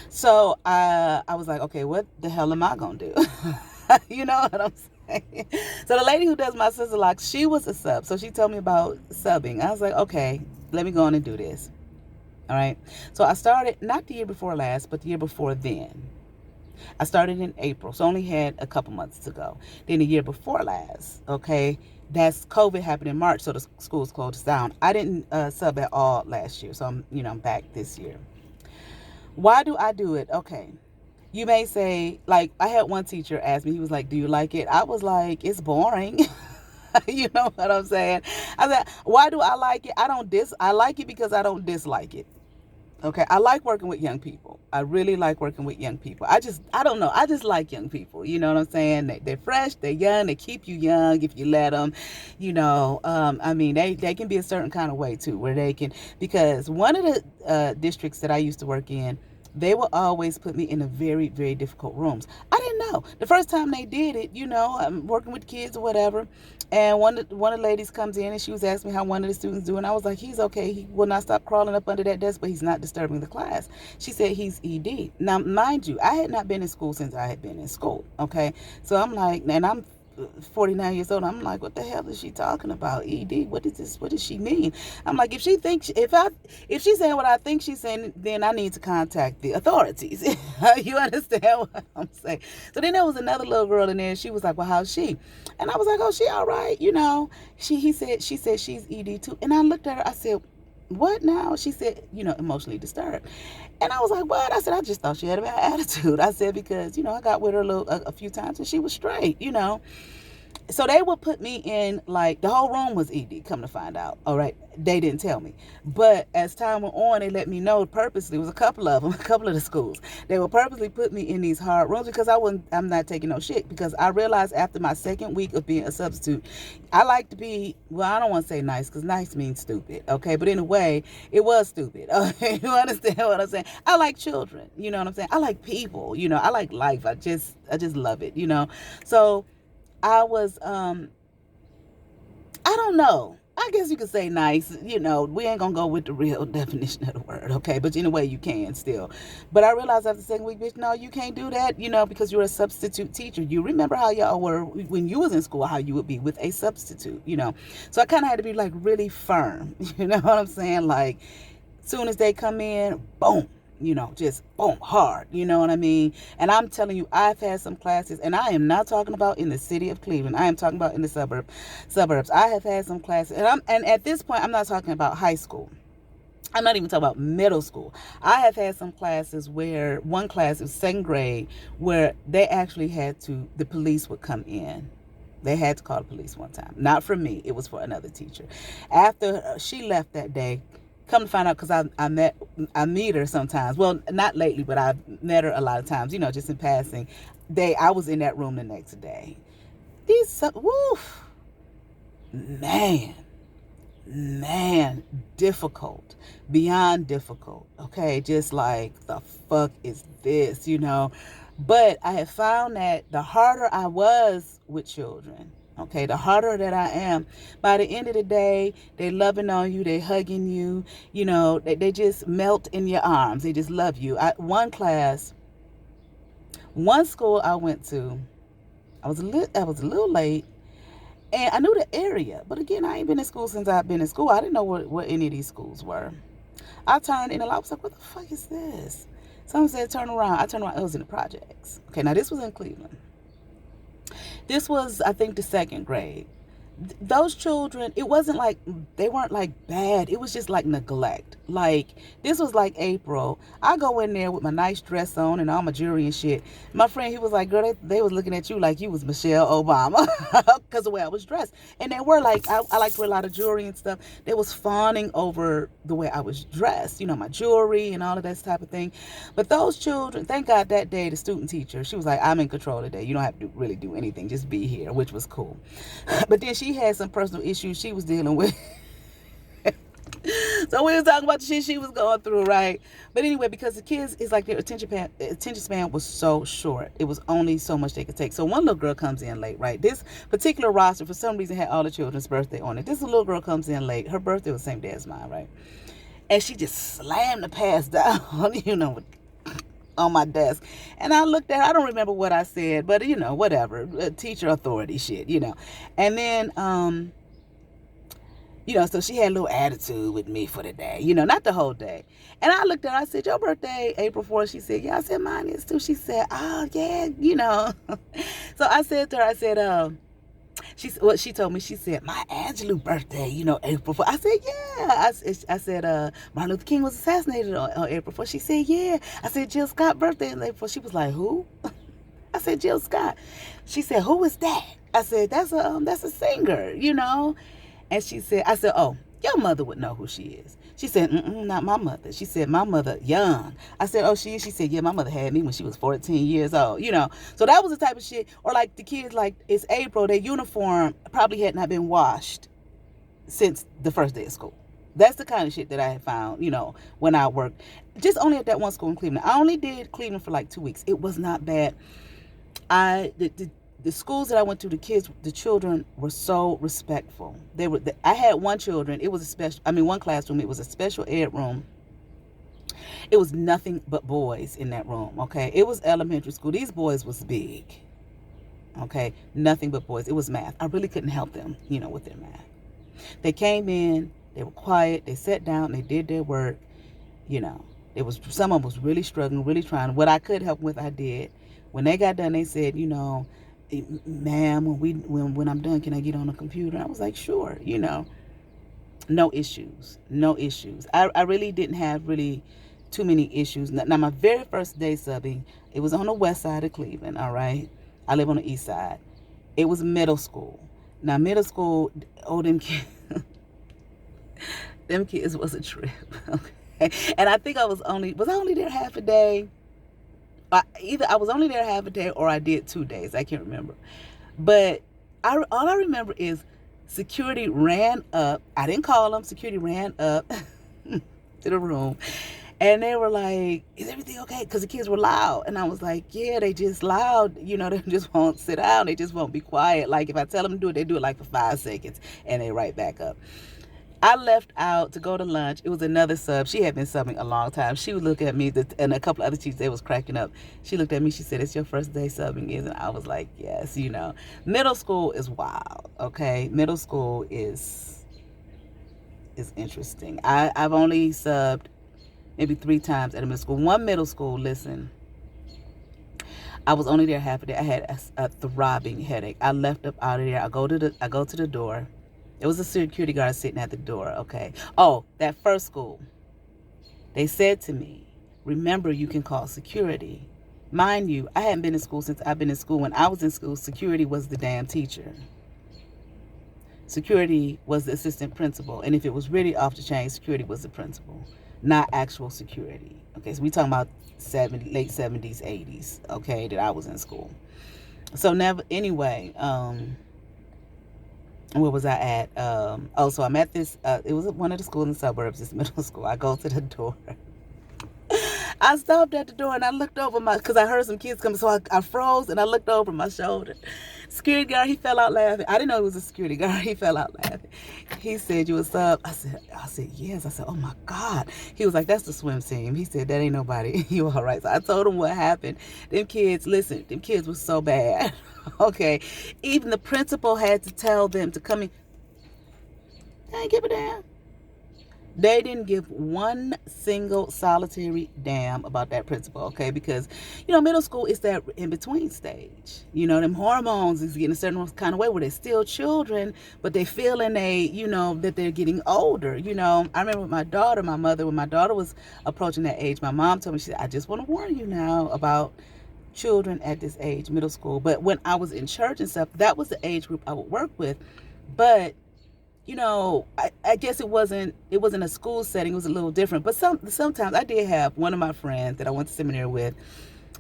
So I was like, okay, what the hell am I gonna do? You know what I'm saying? So the lady who does my scissor locks, she was a sub. So she told me about subbing. I was like, okay, let me go on and do this. All right. So I started not the year before last, but the year before then. I started in April, so I only had a couple months to go. Then the year before last, okay, that's COVID happened in March, so the schools closed down. I didn't sub at all last year, so I'm back this year. Why do I do it? Okay. You may say, like, I had one teacher ask me, he was like, do you like it? I was like, it's boring. You know what I'm saying? I said, why do I like it? I like it because I don't dislike it. Okay, I like working with young people. I really like working with young people. I don't know. I just like young people. You know what I'm saying? They're fresh, they're young, they keep you young if you let them. They can be a certain kind of way too, where they can, because one of the districts that I used to work in, they will always put me in a very, very difficult rooms. I didn't know. The first time they did it, I'm working with kids or whatever, and one of the ladies comes in and she was asking me how one of the students do, and I was like, he's okay. He will not stop crawling up under that desk, but he's not disturbing the class. She said he's ED. Now, mind you, I had not been in school since I had been in school. Okay, so I'm like, and I'm 49 years old. I'm like, what the hell is she talking about? ED? What is this? What does she mean? I'm like, if she's saying what I think she's saying, then I need to contact the authorities. You understand what I'm saying? So then there was another little girl in there. She was like, well, how's she? And I was like, oh, she all right. She said she's ED too. And I looked at her. I said, what now? She said, emotionally disturbed. And I was like, what? I said, I just thought she had a bad attitude. I said, because, I got with her a few times and she was straight. So they would put me in, like, the whole room was ED, come to find out. All right. They didn't tell me. But as time went on, they let me know purposely. It was a couple of them, a couple of the schools. They would purposely put me in these hard rooms because I'm not taking no shit. Because I realized after my second week of being a substitute, I like to be, well, I don't want to say nice because nice means stupid. Okay. But in a way, it was stupid. Okay. You understand what I'm saying? I like children. You know what I'm saying? I like people. I like life. I just love it. So I was, I don't know. I guess you could say nice. We ain't going to go with the real definition of the word, okay? But in a way, you can still. But I realized after the second week, bitch, no, you can't do that, because you're a substitute teacher. You remember how y'all were when you was in school, how you would be with a substitute, So I kind of had to be, like, really firm. You know what I'm saying? Like, soon as they come in, boom. Just boom, hard. You know what I mean? And I'm telling you, I've had some classes, and I am not talking about in the city of Cleveland. I am talking about in the suburbs. I have had some classes, and at this point, I'm not talking about high school. I'm not even talking about middle school. I have had some classes where one class was second grade, where they actually the police would come in. They had to call the police one time. Not for me. It was for another teacher. After she left that day, come to find out, because I meet her sometimes. Well, not lately, but I've met her a lot of times, just in passing. I was in that room the next day. Woof, man, difficult, beyond difficult. Okay, just like, the fuck is this, But I have found that the harder I was with children, okay, the harder that I am, by the end of the day, they loving on you, they hugging you, they just melt in your arms. They just love you. One school I went to, I was a little late, and I knew the area. But again, I ain't been in school since I've been in school. I didn't know what any of these schools were. I turned in and I was like, what the fuck is this? Someone said, turn around. I turned around. It was in the projects. Okay, now this was in Cleveland. This was, I think, the second grade. Those children, it wasn't like, they weren't like bad. It was just like neglect. Like, this was like April. I go in there with my nice dress on and all my jewelry and shit. My friend, he was like, girl, they was looking at you like you was Michelle Obama because the way I was dressed. And they were like, I like to wear a lot of jewelry and stuff. They was fawning over the way I was dressed, my jewelry and all of that type of thing. But those children, thank God that day, the student teacher, she was like, I'm in control today. You don't have to really do anything. Just be here, which was cool. But then she had some personal issues she was dealing with. So we were talking about the shit she was going through, right? But anyway, because the kids, it's like their attention span was so short. It was only so much they could take. So one little girl comes in late, right? This particular roster, for some reason, had all the children's birthday on it. This little girl comes in late. Her birthday was the same day as mine, right? And she just slammed the pass down, on my desk. And I looked at her. I don't remember what I said, but, whatever. Teacher authority shit, And then, so she had a little attitude with me for the day, not the whole day. And I looked at her, I said, your birthday, April 4th? She said, yeah. I said, mine is too. She said, oh, yeah, So I said to her, I said, she told me, she said, my Angelou birthday, April 4th. I said, yeah. I said, Martin Luther King was assassinated on April 4th. She said, yeah. I said, Jill Scott birthday on April 4th. She was like, who? I said, Jill Scott. She said, who is that? I said, that's a singer, And she said, I said, oh, your mother would know who she is. She said, not my mother. She said, my mother, young. I said, oh, she is? She said, yeah, my mother had me when she was 14 years old, So that was the type of shit. Or like the kids, like, it's April, their uniform probably had not been washed since the first day of school. That's the kind of shit that I had found, when I worked. Just only at that one school in Cleveland. I only did Cleveland for like 2 weeks. It was not bad. The schools that I went to, the children were so respectful. I had one children. It was one classroom. It was a special ed room. It was nothing but boys in that room. Okay, it was elementary school. These boys was big. Okay, nothing but boys. It was math. I really couldn't help them, with their math. They came in. They were quiet. They sat down. They did their work. Some of them was really struggling, really trying. What I could help with, I did. When they got done, they said, ma'am, when I'm done, can I get on the computer? I was like, sure. No issues. No issues. I really didn't have really too many issues. Now, my very first day subbing, it was on the west side of Cleveland. All right, I live on the east side. It was middle school. Now, middle school, them kids. Them kids was a trip, okay? And I think was I only there half a day? Either I was only there half a day or I did 2 days. I can't remember. But all I remember is security ran up. I didn't call them. Security ran up to the room. And they were like, is everything okay? Because the kids were loud. And I was like, yeah, they just loud. They just won't sit down. They just won't be quiet. Like, if I tell them to do it, they do it like for 5 seconds. And they right back up. I left out to go to lunch. It was another sub. She had been subbing a long time. She would look at me, and a couple other teachers, they was cracking up. She looked at me. She said, it's your first day subbing, isn't it? I was like, yes, Middle school is wild, okay? Middle school is interesting. I've only subbed maybe 3 times at a middle school. One middle school, listen, I was only there half a day. I had a throbbing headache. I left up out of there. I go to the door. It was a security guard sitting at the door, okay? Oh, that first school. They said to me, remember, you can call security. Mind you, I hadn't been in school since I've been in school. When I was in school, security was the damn teacher. Security was the assistant principal. And if it was really off the chain, security was the principal, not actual security. Okay, so we talking about late 70s, 80s, okay, that I was in school. So anyway, where was I at? So I'm at this, it was one of the schools in the suburbs, this middle school. I go to the door. I stopped at the door and I looked over because I heard some kids coming, so I froze and I looked over my shoulder. Security guard, he fell out laughing. I didn't know he was a security guard. He fell out laughing. He said, you a sub? I said, yes. I said, oh my God. He was like, that's the swim team. He said, that ain't nobody. You all right? So I told him what happened. Them kids were so bad. Okay. Even the principal had to tell them to come in. They ain't give a damn. They didn't give one single solitary damn about that principal, okay? Because, middle school is that in-between stage. Them hormones is getting a certain kind of way where they're still children, but they feeling that they're getting older. I remember with my daughter, when my daughter was approaching that age, my mom told me, she said, I just want to warn you now about children at this age, middle school. But when I was in church and stuff, that was the age group I would work with. But I guess it wasn't a school setting. It was a little different. But sometimes I did have one of my friends that I went to seminary with.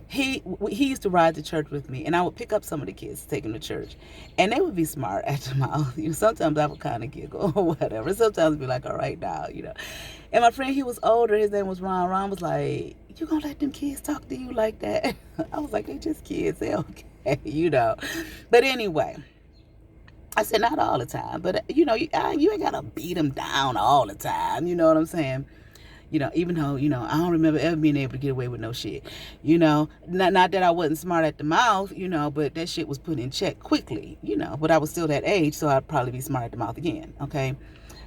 He used to ride to church with me, and I would pick up some of the kids, take them to church, and they would be smart at the mouth. Sometimes I would kind of giggle or whatever. Sometimes be like, all right now, And my friend, he was older. His name was Ron. Ron was like, you gonna let them kids talk to you like that? I was like, they just kids. They okay, But anyway. I said, not all the time, but you ain't gotta beat them down all the time. You know what I'm saying? Even though, I don't remember ever being able to get away with no shit. Not that I wasn't smart at the mouth, but that shit was put in check quickly, but I was still that age, so I'd probably be smart at the mouth again. Okay.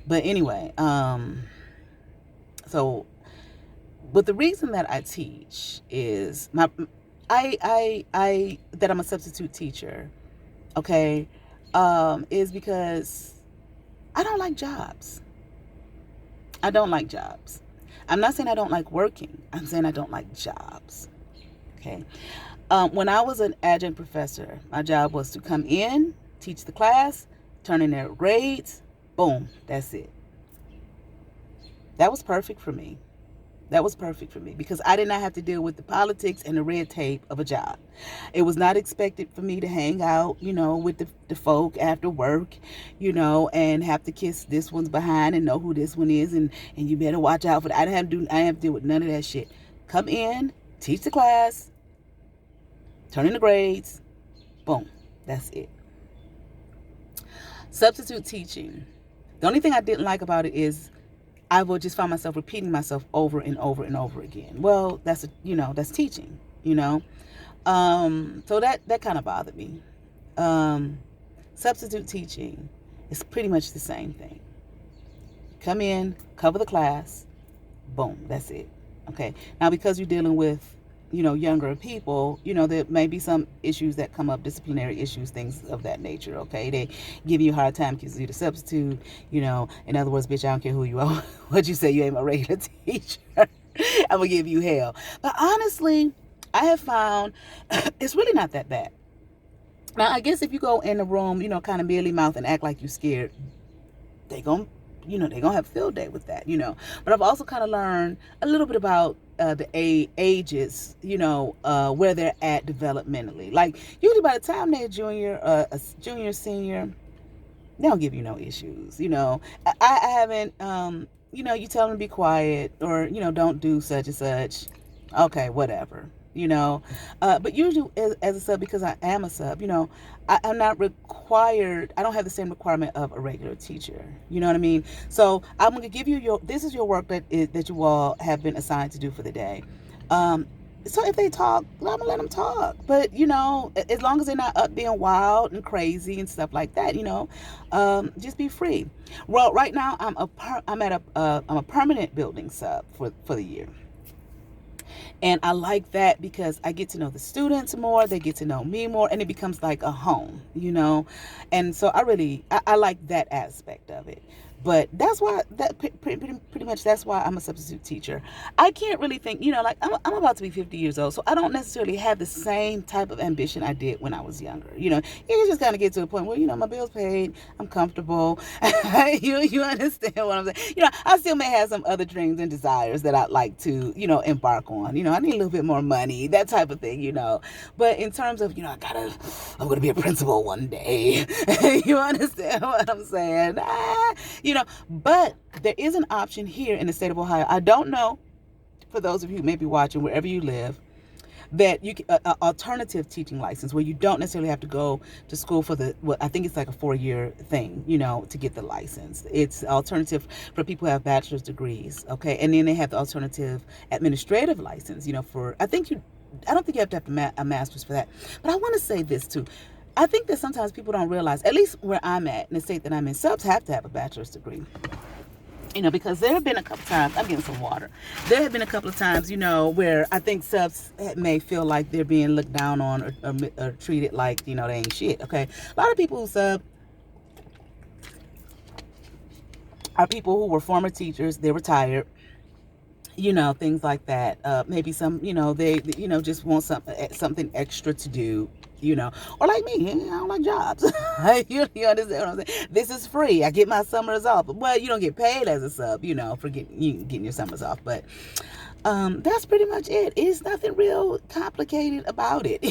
But anyway, but the reason that I teach is that I'm a substitute teacher. Okay. Is because I don't like jobs. I don't like jobs. I'm not saying I don't like working. I'm saying I don't like jobs. Okay. When I was an adjunct professor, my job was to come in, teach the class, turn in their grades, boom, that's it. That was perfect for me. That was perfect for me because I did not have to deal with the politics and the red tape of a job. It was not expected for me to hang out, with the folk after work, and have to kiss this one's behind and know who this one is, and you better watch out for that. I didn't have to deal with none of that shit. Come in, teach the class, turn in the grades, boom, that's it. Substitute teaching. The only thing I didn't like about it is I would just find myself repeating myself over and over and over again. Well, that's teaching, So that kind of bothered me. Substitute teaching is pretty much the same thing. Come in, cover the class, boom, that's it. Okay. Now, because you're dealing with younger people, there may be some issues that come up, disciplinary issues, things of that nature, okay? They give you a hard time because you're the substitute, in other words, bitch, I don't care who you are. What you say, you ain't my regular teacher. I'm going to give you hell. But honestly, I have found it's really not that bad. Now, I guess if you go in the room, kind of mealy mouth and act like you're scared, they're going to have a field day with that, But I've also kind of learned a little bit about the ages, where they're at developmentally. Like, usually by the time they're junior, senior, they don't give you no issues, I haven't, you tell them to be quiet or, don't do such and such. Okay, whatever. But usually as a sub, because I am a sub, I'm not required. I don't have the same requirement of a regular teacher. You know what I mean? So I'm going to give you this is your work that you all have been assigned to do for the day. So if they talk, I'm going to let them talk. But, as long as they're not up being wild and crazy and stuff like that, just be free. Well, right now I'm a permanent building sub for the year. And I like that because I get to know the students more, they get to know me more, and it becomes like a home, And so I like that aspect of it. But that's why pretty much that's why I'm a substitute teacher. I can't really think, like I'm about to be 50 years old, so I don't necessarily have the same type of ambition I did when I was younger. You just kind of get to a point where my bills paid, I'm comfortable. you understand what I'm saying? I still may have some other dreams and desires that I'd like to embark on. I need a little bit more money, that type of thing. But in terms of I'm gonna be a principal one day. You understand what I'm saying? But there is an option here in the state of Ohio. I don't know, for those of you who may be watching wherever you live, that you can alternative teaching license where you don't necessarily have to go to school for I think it's like a 4-year thing, to get the license. It's alternative for people who have bachelor's degrees, okay? And then they have the alternative administrative license, I don't think you have to have a master's for that. But I want to say this too. I think that sometimes people don't realize, at least where I'm at, in the state that I'm in, subs have to have a bachelor's degree. Because there have been a couple times, I'm getting some water. There have been a couple of times, where I think subs may feel like they're being looked down on or treated like, they ain't shit, okay? A lot of people who sub are people who were former teachers, they're retired, things like that. Maybe some, they, just want something extra to do. Or like me, I don't like jobs. you understand what I'm saying? This is free. I get my summers off. Well, you don't get paid as a sub, for getting your summers off. But that's pretty much it. It's nothing real complicated about it.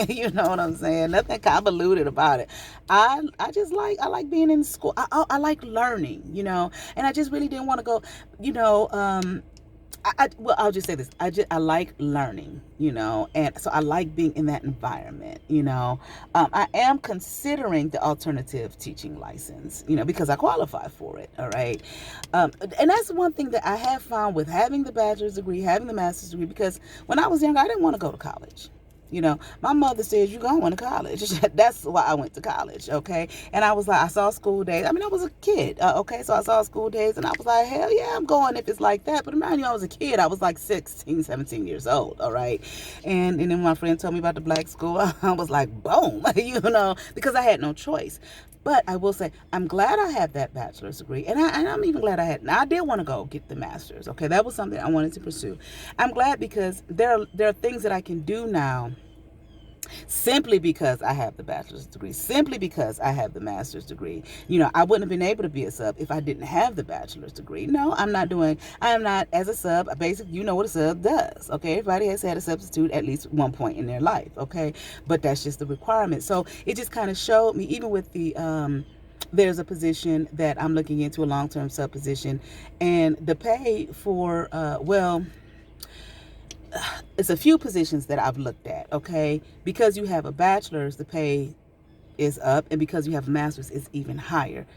You know what I'm saying? Nothing convoluted about it. I like being in school. I like learning, and I just really didn't want to go, I'll just say this. I like learning, and so I like being in that environment, I am considering the alternative teaching license, because I qualify for it. All right. And that's one thing that I have found with having the bachelor's degree, having the master's degree, because when I was younger, I didn't want to go to college. My mother said, you're going to college. That's why I went to college, okay? And I was like, I saw school days. I was a kid, okay? So I saw school days, and I was like, hell yeah, I'm going if it's like that. But mind you, I was a kid. I was like 16, 17 years old, all right? And then my friend told me about the black school. I was like, boom, because I had no choice. But I will say, I'm glad I had that bachelor's degree. And I'm even glad I did want to go get the master's. Okay, that was something I wanted to pursue. I'm glad because there are things that I can do now simply because I have the bachelor's degree, simply because I have the master's degree. You know, I wouldn't have been able to be a sub if I didn't have the bachelor's degree. No, I am not as a sub, a basic, you know what a sub does, okay? Everybody has had a substitute at least one point in their life, okay? But that's just the requirement. So it just kind of showed me, even with the, there's a position that I'm looking into, a long-term sub position, and the pay for, it's a few positions that I've looked at, okay? Because you have a bachelor's, the pay is up, and because you have a master's, it's even higher.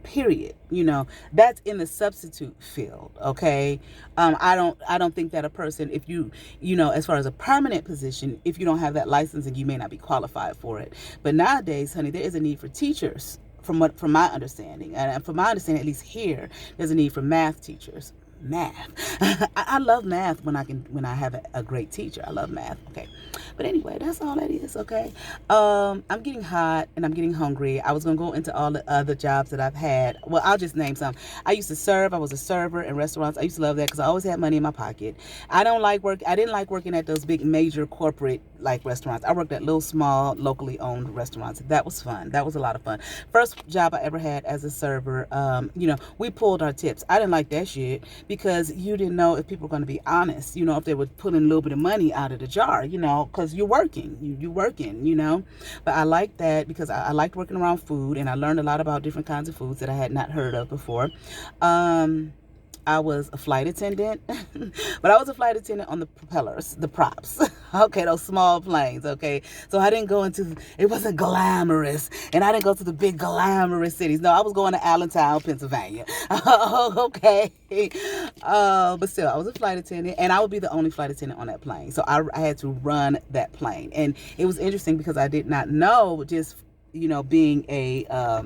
Period. You know, that's in the substitute field, okay? I don't think that a person, if you know, as far as a permanent position, if you don't have that licensing, you may not be qualified for it. But nowadays, honey, there is a need for teachers, from my understanding, and from my understanding, at least here, there's a need for math teachers. Math. I love math when I have a great teacher. I love math. Okay. But anyway, that's all that is. Okay. I'm getting hot and I'm getting hungry. I was gonna go into all the other jobs that I've had. Well, I'll just name some. I used to serve. I was a server in restaurants. I used to love that because I always had money in my pocket. I didn't like working at those big major corporate like restaurants. I worked at little small locally owned restaurants. That was fun. That was a lot of fun. First job I ever had as a server. You know, we pulled our tips. I didn't like that shit because you didn't know if people were going to be honest, you know, if they were putting a little bit of money out of the jar, you know, because you're working, you're working, you know. But I liked that because I liked working around food, and I learned a lot about different kinds of foods that I had not heard of before. I was a flight attendant, but I was a flight attendant on the propellers, the props. Okay, those small planes, okay? So I didn't go into, it wasn't glamorous, and I didn't go to the big glamorous cities. No, I was going to Allentown, Pennsylvania. Okay. But still, I was a flight attendant, and I would be the only flight attendant on that plane. So I had to run that plane. And it was interesting because I did not know, just, you know, being a,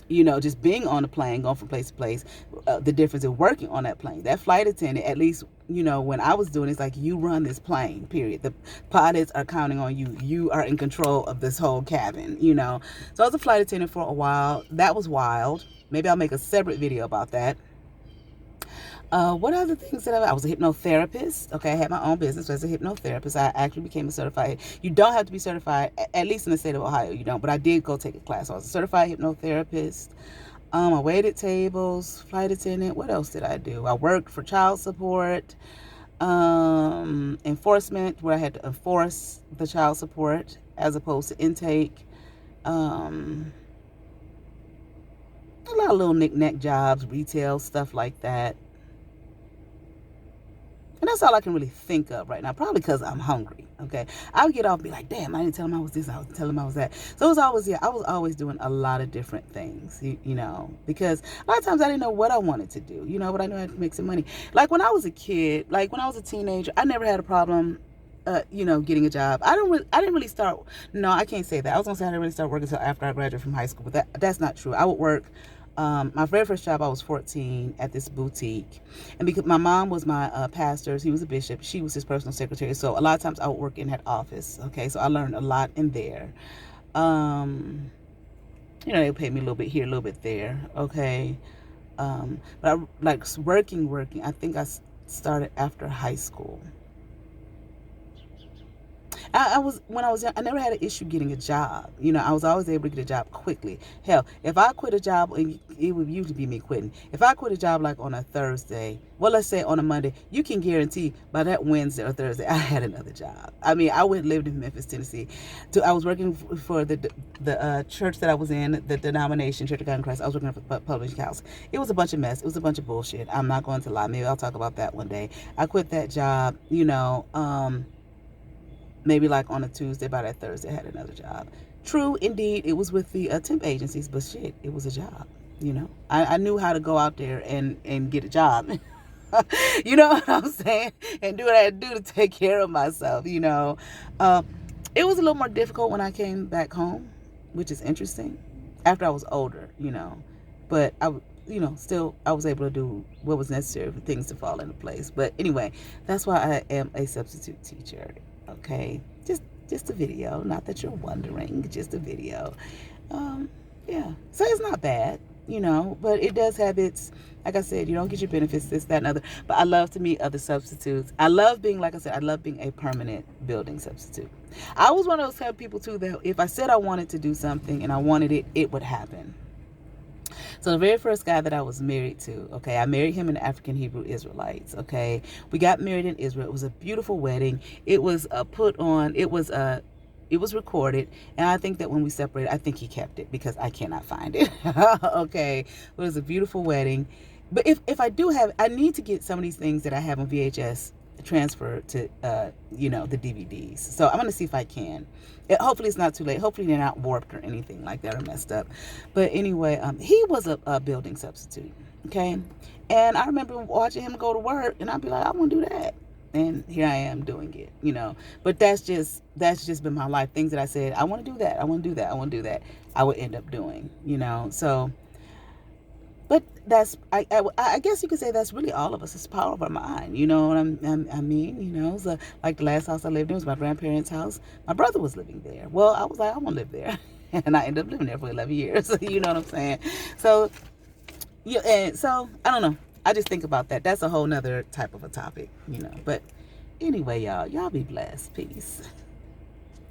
you know, just being on the plane, going from place to place, the difference in working on that plane. That flight attendant, at least, you know, when I was doing it, it's like, you run this plane, period. The pilots are counting on you. You are in control of this whole cabin, you know. So I was a flight attendant for a while. That was wild. Maybe I'll make a separate video about that. What other things that I was a hypnotherapist. Okay, I had my own business as a hypnotherapist. I actually became a certified. You don't have to be certified, at least in the state of Ohio, you don't. But I did go take a class. So I was a certified hypnotherapist. I waited tables, flight attendant. What else did I do? I worked for child support, enforcement, where I had to enforce the child support as opposed to intake. A lot of little knick-knack jobs, retail, stuff like that. And that's all I can really think of right now, probably because I'm hungry, okay? I would get off and be like, damn, I didn't tell him I was this, I was telling him I was that. So it was always, I was always doing a lot of different things, you know, because a lot of times I didn't know what I wanted to do, you know, but I knew I had to make some money. Like when I was a kid, like when I was a teenager, I never had a problem, you know, getting a job. I didn't really start, no, I can't say that. I was gonna say I didn't really start working until after I graduated from high school, but that's not true. I would work. My very first job, I was 14 at this boutique. And because my mom was my pastor, he was a bishop, she was his personal secretary. So a lot of times I would work in that office. Okay, so I learned a lot in there. You know, they paid me a little bit here, a little bit there. Okay. But I like working. I think I started after high school. When I was young, I never had an issue getting a job. You know, I was always able to get a job quickly. Hell, if I quit a job, it would usually be me quitting. If I quit a job like on a Thursday, well, let's say on a Monday, you can guarantee by that Wednesday or Thursday, I had another job. I mean, I went and lived in Memphis, Tennessee. I was working for the church that I was in, the denomination, Church of God in Christ. I was working for the publishing house. It was a bunch of mess. It was a bunch of bullshit. I'm not going to lie. Maybe I'll talk about that one day. I quit that job, you know, maybe like on a Tuesday. By that Thursday, I had another job. True, indeed, it was with the temp agencies, but shit, it was a job. You know, I knew how to go out there and get a job. You know what I'm saying? And do what I had to do to take care of myself, you know. It was a little more difficult when I came back home, which is interesting, after I was older, you know. But you know, still I was able to do what was necessary for things to fall into place. But anyway, that's why I am a substitute teacher. Okay, just a video, not that you're wondering, just a video. Yeah, so it's not bad. But it does have its, like I said, you don't get your benefits, this, that, and other. But I love to meet other substitutes. I love being, like I said, I love being a permanent building substitute. I was one of those kind of people too that if I said I wanted to do something and I wanted it, it would happen. So the very first guy that I was married to, okay, I married him in African Hebrew Israelites, okay. We got married in Israel. It was a beautiful wedding. It was it was recorded, and I think that when we separated, I think he kept it because I cannot find it. Okay, it was a beautiful wedding. But if I do have, I need to get some of these things that I have on VHS transferred to the DVDs. So I'm gonna see if I can. Hopefully it's not too late. Hopefully they're not warped or anything like that or messed up. But anyway, he was a building substitute. Okay, and I remember watching him go to work, and I'd be like, I want to do that. And here I am doing it. But that's just been my life. Things that I said, I want to do that, I want to do that, I want to do that, I would end up doing. So, but that's, I guess you could say that's really all of us. It's the power of our mind. You know what I mean? So like the last house I lived in was my grandparents' house. My brother was living there. Well, I was like, I want to live there. And I ended up living there for 11 years. You know what I'm saying? So, yeah, and so, I don't know. I just think about that. That's a whole nother type of a topic. But anyway, y'all be blessed. Peace.